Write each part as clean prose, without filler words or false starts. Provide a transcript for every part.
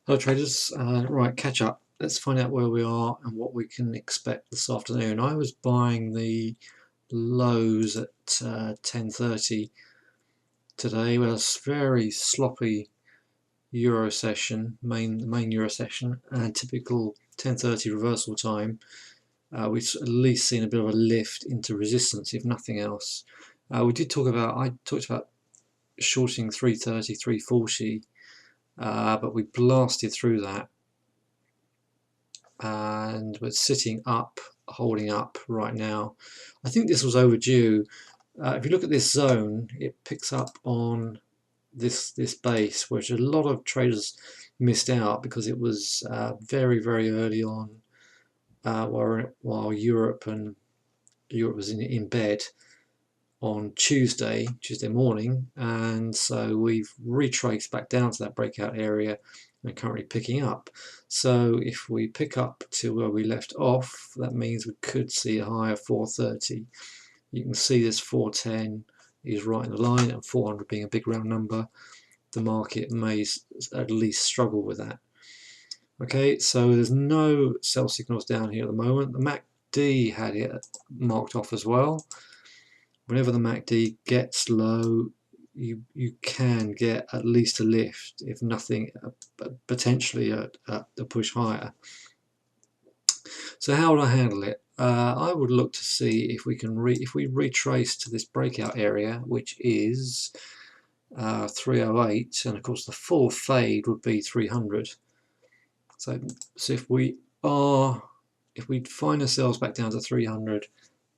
Hello traders, right, catch up. Let's find out where we are and what we can expect this afternoon. I was buying the lows at 10:30 today. Well, it's very sloppy Euro session, main Euro session, and typical 10:30 reversal time. We've at least seen a bit of a lift into resistance, if nothing else. I talked about shorting 330, 340, but we blasted through that. And we're sitting up, holding up right now. I think this was overdue. If you look at this zone, it picks up on this base, which a lot of traders missed out because it was very early on, while Europe was in bed on Tuesday morning, and so we've retraced back down to that breakout area and currently picking up. So if we pick up to where we left off, that means we could see a high of 430. You can see this 410 is right in the line, and 400 being a big round number, the market may at least struggle with that. Okay, so there's no sell signals down here at the moment. The MACD had it marked off as well. Whenever the MACD gets low, you can get at least a lift, if nothing, potentially a push higher. So how would I handle it? I would look to see if we can if we retrace to this breakout area, which is 308, and of course the full fade would be 300. So if we find ourselves back down to 300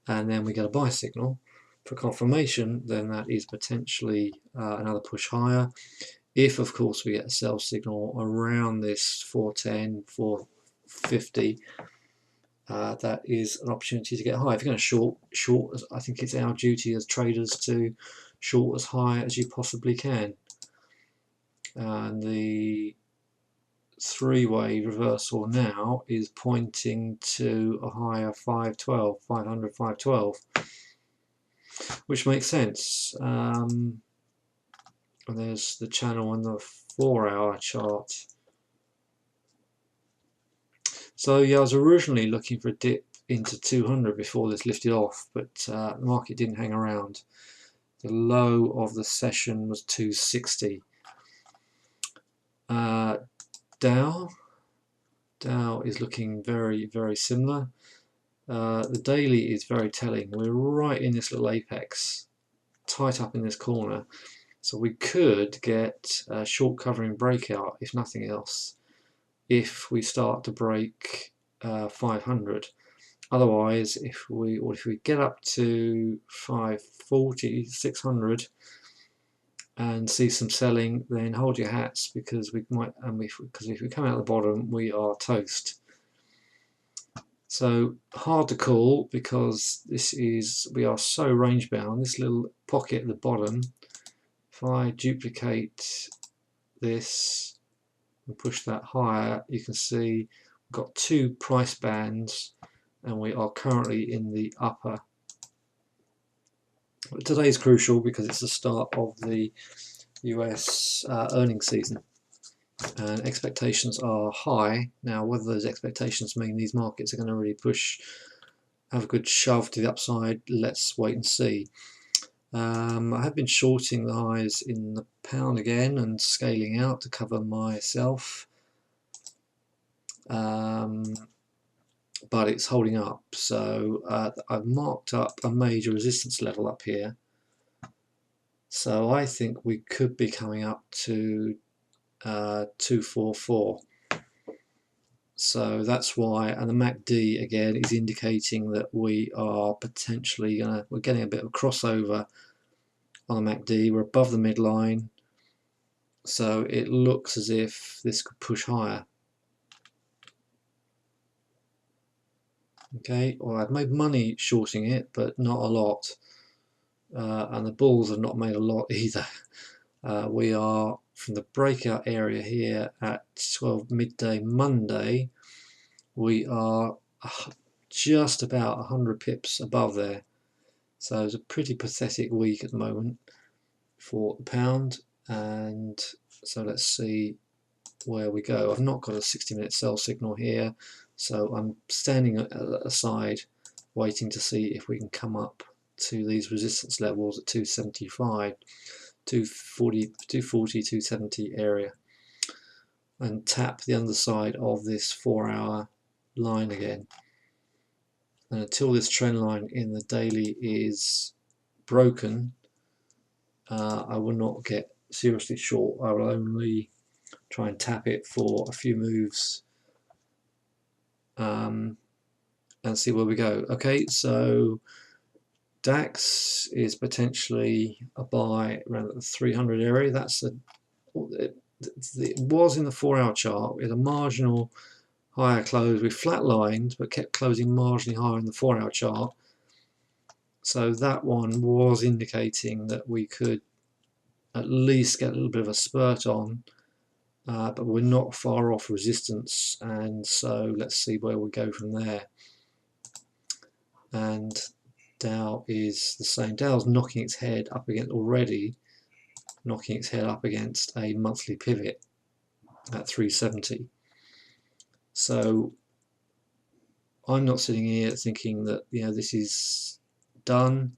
and then we get a buy signal for confirmation, then that is potentially another push higher. If of course we get a sell signal around this 410, 450, that is an opportunity to get high. If you're going to short, I think it's our duty as traders to short as high as you possibly can. And the three-way reversal now is pointing to a high of 512, 500, 512, which makes sense. And there's the channel on the 4-hour chart. So yeah, I was originally looking for a dip into 200 before this lifted off, but the market didn't hang around. The low of the session was 260. Dow is looking very similar. The daily is very telling. We're right in this little apex, tight up in this corner, so we could get a short covering breakout, if nothing else, if we start to break 500. Otherwise, if we get up to 540, 600 and see some selling, then hold your hats, because we might, because if we come out the bottom, we are toast. So hard to call, because we are so range bound. This little pocket at the bottom, if I duplicate this and push that higher, you can see we've got two price bands and we are currently in the upper. But today is crucial because it's the start of the US earnings season, and expectations are high. Now, whether those expectations mean these markets are going to really have a good shove to the upside, let's wait and see. I have been shorting the highs in the pound again and scaling out to cover myself, but it's holding up. So I've marked up a major resistance level up here. So I think we could be coming up to 244. So that's why, and the MACD again is indicating that we are potentially we're getting a bit of crossover on the MACD. We're above the midline, so it looks as if this could push higher. Okay, well, I've made money shorting it, but not a lot, and the bulls have not made a lot either. We are from the breakout area here at 12 midday Monday. We are just about 100 pips above there. So it's a pretty pathetic week at the moment for the pound. And so let's see where we go. I've not got a 60-minute sell signal here, so I'm standing aside waiting to see if we can come up to these resistance levels at 275, 240, 270 area and tap the underside of this 4-hour line again. And until this trend line in the daily is broken, I will not get seriously short. I will only try and tap it for a few moves and see where we go. Okay, so DAX is potentially a buy around the 300 area. That's it was in the 4-hour chart with a marginal higher close. We flatlined but kept closing marginally higher in the 4-hour chart. So that one was indicating that we could at least get a little bit of a spurt on, but we're not far off resistance, and so let's see where we go from there. And Dow is the same. Dow's knocking its head up against a monthly pivot at 370. So I'm not sitting here thinking that this is a done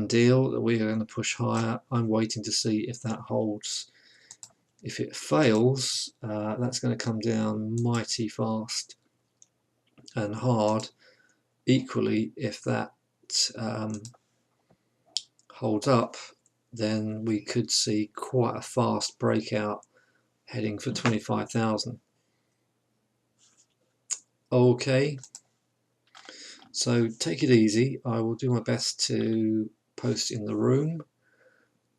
deal, that we are going to push higher. I'm waiting to see if that holds. If it fails, that's going to come down mighty fast and hard. Equally, if that holds up, then we could see quite a fast breakout heading for 25,000. Okay, so take it easy. I will do my best to post in the room.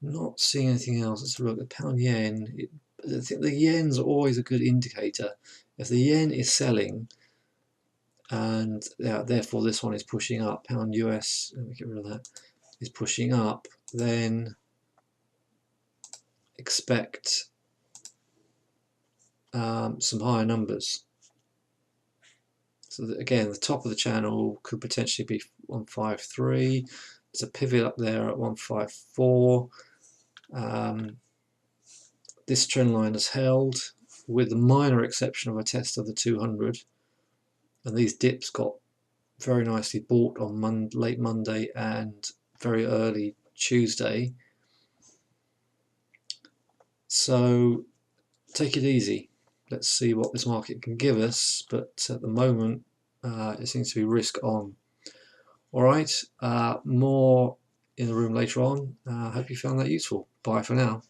Not seeing anything else. Let's look at pound yen. I think the yen's always a good indicator. If the yen is selling, and therefore this one is pushing up, pound US, let me get rid of that, is pushing up, then expect some higher numbers. So that, again, the top of the channel could potentially be 153. There's a pivot up there at 154. This trend line has held, with the minor exception of a test of the 200, and these dips got very nicely bought on late Monday and very early Tuesday. So take it easy. Let's see what this market can give us, but at the moment it seems to be risk on. Alright, more in the room later on. I hope you found that useful. Bye for now.